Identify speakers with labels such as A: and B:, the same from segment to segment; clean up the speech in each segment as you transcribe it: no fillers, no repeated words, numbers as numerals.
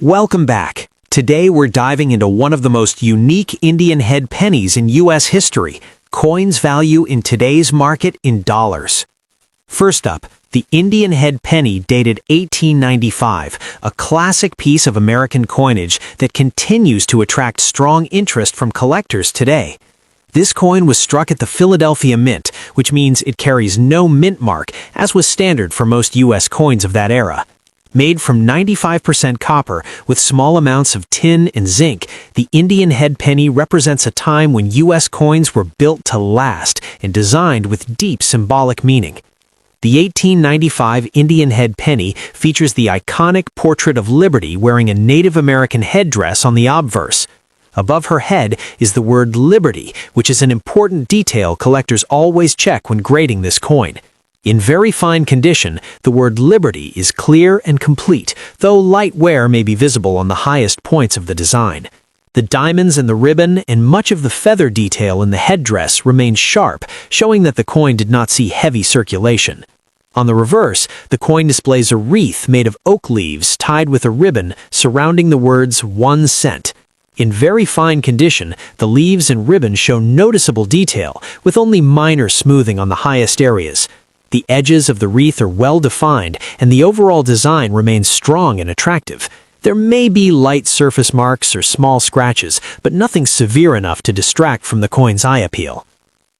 A: Welcome back. Today we're diving into one of the most unique Indian head pennies in U.S. history, coins value in today's market in dollars. First up, the Indian head penny dated 1895, a classic piece of American coinage that continues to attract strong interest from collectors today. This coin was struck at the Philadelphia Mint, which means it carries no mint mark, as was standard for most U.S. coins of that era. Made from 95% copper with small amounts of tin and zinc, the Indian head penny represents a time when U.S. coins were built to last and designed with deep symbolic meaning. The 1895 Indian head penny features the iconic portrait of Liberty wearing a Native American headdress on the obverse. Above her head is the word Liberty, which is an important detail collectors always check when grading this coin. In very fine condition, the word Liberty is clear and complete, though light wear may be visible on the highest points of the design. The diamonds and the ribbon and much of the feather detail in the headdress remain sharp, showing that the coin did not see heavy circulation. On the reverse, the coin displays a wreath made of oak leaves tied with a ribbon surrounding the words 1 cent. In very fine condition, the leaves and ribbon show noticeable detail, with only minor smoothing on the highest areas. The edges of the wreath are well defined, and the overall design remains strong and attractive. There may be light surface marks or small scratches, but nothing severe enough to distract from the coin's eye appeal.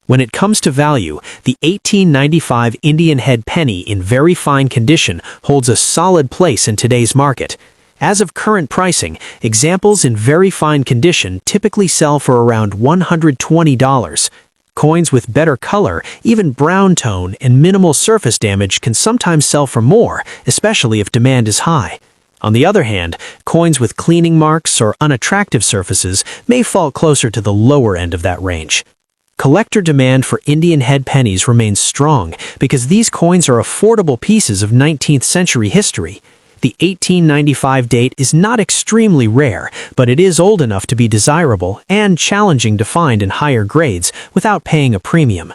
A: When it comes to value, the 1895 Indian head penny in very fine condition holds a solid place in today's market. As of current pricing, examples in very fine condition typically sell for around $120. Coins with better color, even brown tone, and minimal surface damage can sometimes sell for more, especially if demand is high. On the other hand, coins with cleaning marks or unattractive surfaces may fall closer to the lower end of that range. Collector demand for Indian head pennies remains strong because these coins are affordable pieces of 19th century history. The 1895 date is not extremely rare, but it is old enough to be desirable and challenging to find in higher grades without paying a premium.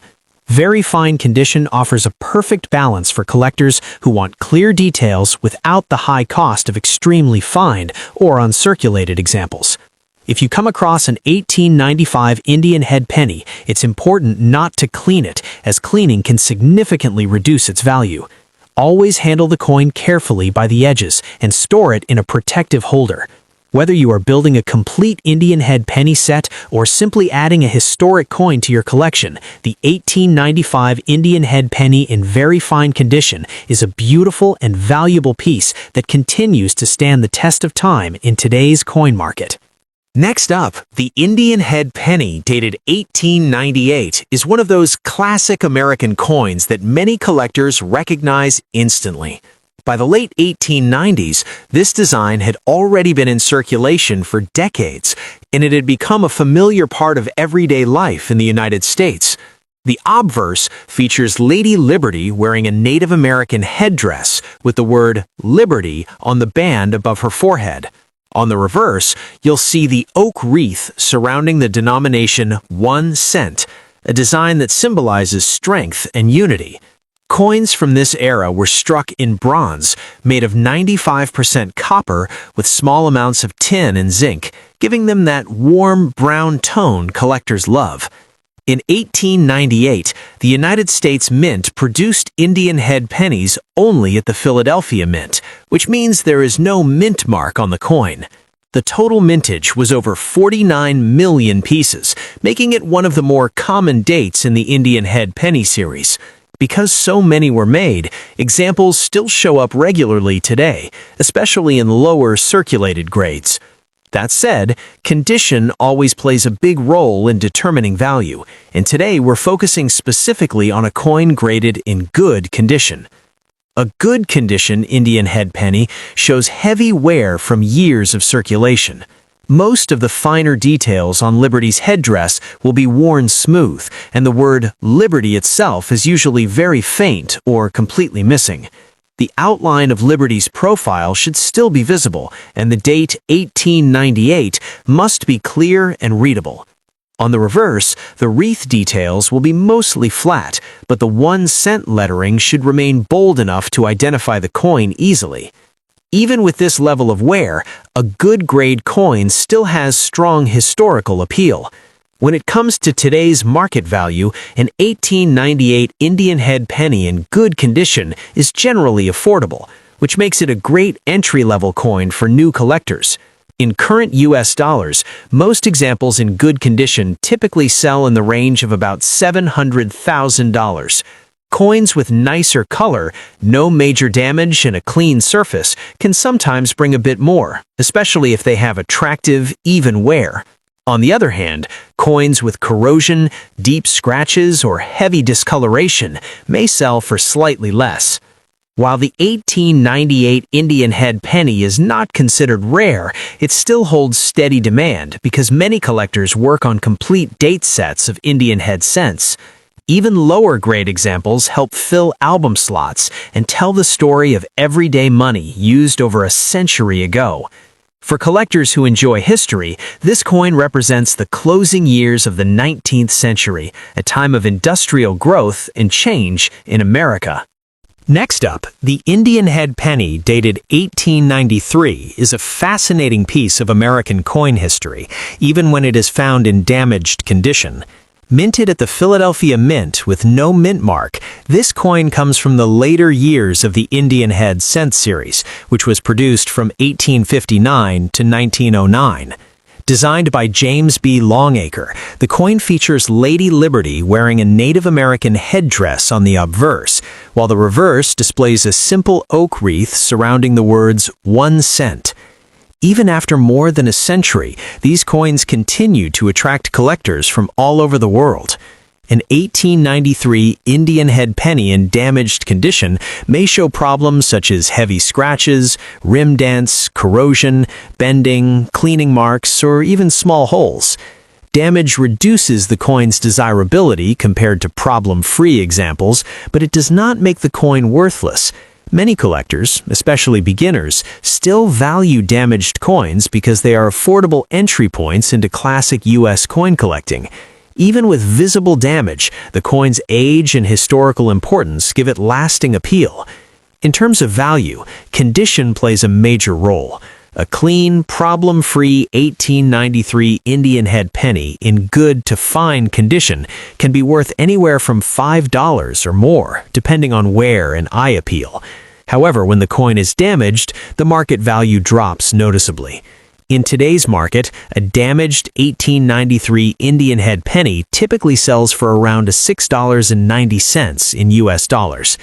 A: Very fine condition offers a perfect balance for collectors who want clear details without the high cost of extremely fine or uncirculated examples. If you come across an 1895 Indian head penny, it's important not to clean it, as cleaning can significantly reduce its value. Always handle the coin carefully by the edges and store it in a protective holder. Whether you are building a complete Indian head penny set or simply adding a historic coin to your collection, the 1895 Indian head penny in very fine condition is a beautiful and valuable piece that continues to stand the test of time in today's coin market. Next up, the Indian head penny dated 1898 is one of those classic American coins that many collectors recognize instantly. By the late 1890s, this design had already been in circulation for decades, and it had become a familiar part of everyday life in the United States. The obverse features Lady Liberty wearing a Native American headdress with the word Liberty on the band above her forehead. On the reverse, you'll see the oak wreath surrounding the denomination 1 cent, a design that symbolizes strength and unity. Coins from this era were struck in bronze, made of 95% copper with small amounts of tin and zinc, giving them that warm brown tone collectors love. In 1898, the United States Mint produced Indian head pennies only at the Philadelphia Mint, which means there is no mint mark on the coin. The total mintage was over 49 million pieces, making it one of the more common dates in the Indian head penny series. Because so many were made, examples still show up regularly today, especially in lower circulated grades. That said, condition always plays a big role in determining value, and today we're focusing specifically on a coin graded in good condition. A good condition Indian head penny shows heavy wear from years of circulation. Most of the finer details on Liberty's headdress will be worn smooth, and the word Liberty itself is usually very faint or completely missing. The outline of Liberty's profile should still be visible, and the date 1898 must be clear and readable. On the reverse, the wreath details will be mostly flat, but the 1 cent lettering should remain bold enough to identify the coin easily. Even with this level of wear, a good grade coin still has strong historical appeal. When it comes to today's market value, an 1898 Indian head penny in good condition is generally affordable, which makes it a great entry-level coin for new collectors. In current US dollars, most examples in good condition typically sell in the range of about $700,000. Coins with nicer color, no major damage, and a clean surface can sometimes bring a bit more, especially if they have attractive, even wear. On the other hand, coins with corrosion, deep scratches, or heavy discoloration may sell for slightly less. While the 1898 Indian head penny is not considered rare, it still holds steady demand because many collectors work on complete date sets of Indian head cents. Even lower-grade examples help fill album slots and tell the story of everyday money used over a century ago. For collectors who enjoy history, this coin represents the closing years of the 19th century, a time of industrial growth and change in America. Next up, the Indian head penny dated 1893 is a fascinating piece of American coin history, even when it is found in damaged condition. Minted at the Philadelphia Mint with no mint mark, this coin comes from the later years of the Indian head cent series, which was produced from 1859 to 1909. Designed by James B. Longacre, the coin features Lady Liberty wearing a Native American headdress on the obverse, while the reverse displays a simple oak wreath surrounding the words 1 cent. Even after more than a century, these coins continue to attract collectors from all over the world. An 1893 Indian head penny in damaged condition may show problems such as heavy scratches, rim dents, corrosion, bending, cleaning marks, or even small holes. Damage reduces the coin's desirability compared to problem-free examples, but it does not make the coin worthless. Many collectors, especially beginners, still value damaged coins because they are affordable entry points into classic U.S. coin collecting. Even with visible damage, the coin's age and historical importance give it lasting appeal. In terms of value, condition plays a major role. A clean, problem-free 1893 Indian head penny in good to fine condition can be worth anywhere from $5 or more, depending on wear and eye appeal. However, when the coin is damaged, the market value drops noticeably. In today's market, a damaged 1893 Indian head penny typically sells for around $6.90 in US dollars.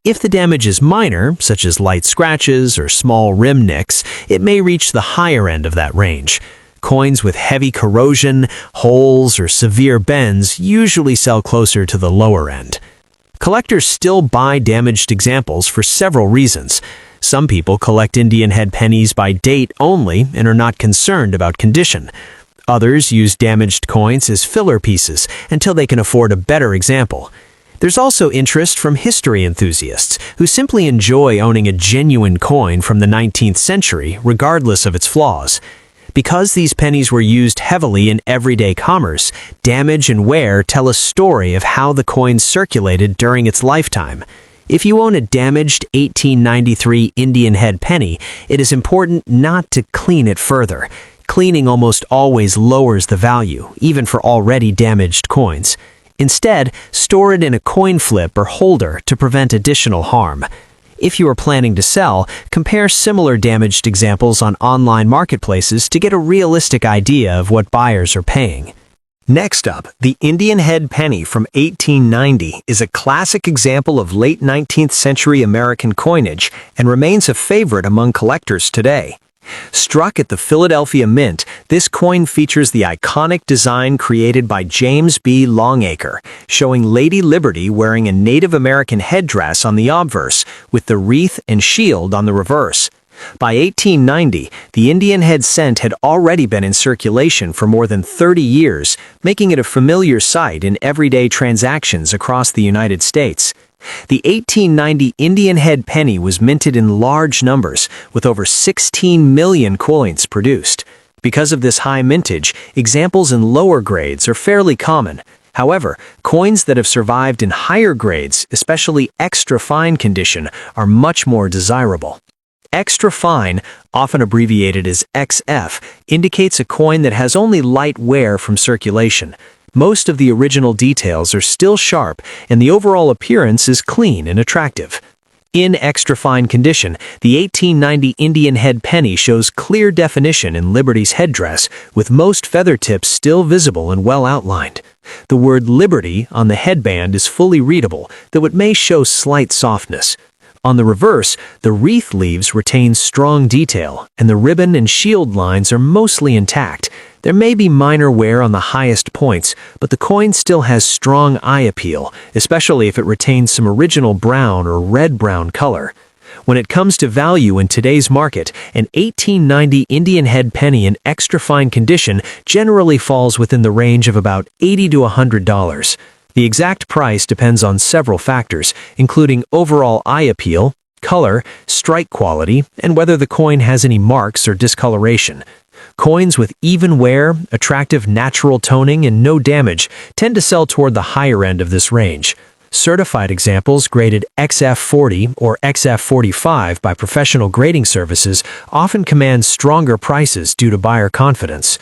A: If the damage is minor, such as light scratches or small rim nicks, it may reach the higher end of that range. Coins with heavy corrosion, holes, or severe bends usually sell closer to the lower end. Collectors still buy damaged examples for several reasons. Some people collect Indian head pennies by date only and are not concerned about condition. Others use damaged coins as filler pieces until they can afford a better example. There's also interest from history enthusiasts who simply enjoy owning a genuine coin from the 19th century, regardless of its flaws. Because these pennies were used heavily in everyday commerce, damage and wear tell a story of how the coin circulated during its lifetime. If you own a damaged 1893 Indian head penny, it is important not to clean it further. Cleaning almost always lowers the value, even for already damaged coins. Instead, store it in a coin flip or holder to prevent additional harm. If you are planning to sell, compare similar damaged examples on online marketplaces to get a realistic idea of what buyers are paying. Next up, the Indian head penny from 1890 is a classic example of late 19th century American coinage and remains a favorite among collectors today. Struck at the Philadelphia Mint, this coin features the iconic design created by James B. Longacre, showing Lady Liberty wearing a Native American headdress on the obverse, with the wreath and shield on the reverse. By 1890, the Indian head cent had already been in circulation for more than 30 years, making it a familiar sight in everyday transactions across the United States. The 1890 Indian head penny was minted in large numbers, with over 16 million coins produced. Because of this high mintage, examples in lower grades are fairly common. However, coins that have survived in higher grades, especially extra fine condition, are much more desirable. Extra fine, often abbreviated as XF, indicates a coin that has only light wear from circulation. Most of the original details are still sharp, and the overall appearance is clean and attractive. In extra fine condition, the 1890 Indian head penny shows clear definition in Liberty's headdress, with most feather tips still visible and well outlined. The word Liberty on the headband is fully readable, though it may show slight softness. On the reverse, the wreath leaves retain strong detail, and the ribbon and shield lines are mostly intact. There may be minor wear on the highest points, but the coin still has strong eye appeal, especially if it retains some original brown or red-brown color. When it comes to value in today's market, an 1890 Indian head penny in extra fine condition generally falls within the range of about $80 to $100. The exact price depends on several factors, including overall eye appeal, color, strike quality, and whether the coin has any marks or discoloration. Coins with even wear, attractive natural toning, and no damage tend to sell toward the higher end of this range. Certified examples graded XF40 or XF45 by professional grading services often command stronger prices due to buyer confidence.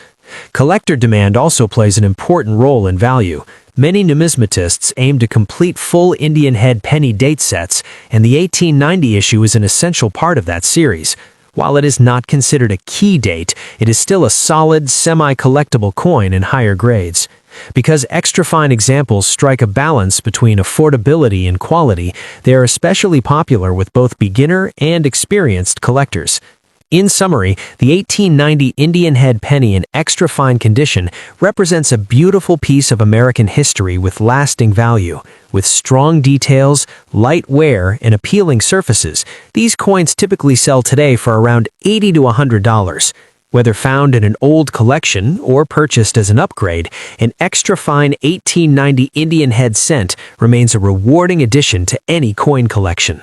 A: Collector demand also plays an important role in value. Many numismatists aim to complete full Indian head penny date sets, and the 1890 issue is an essential part of that series. While it is not considered a key date, it is still a solid, semi-collectible coin in higher grades. Because extra fine examples strike a balance between affordability and quality, they are especially popular with both beginner and experienced collectors. In summary, the 1890 Indian head penny in extra fine condition represents a beautiful piece of American history with lasting value. With strong details, light wear, and appealing surfaces, these coins typically sell today for around $80 to $100. Whether found in an old collection or purchased as an upgrade, an extra fine 1890 Indian head cent remains a rewarding addition to any coin collection.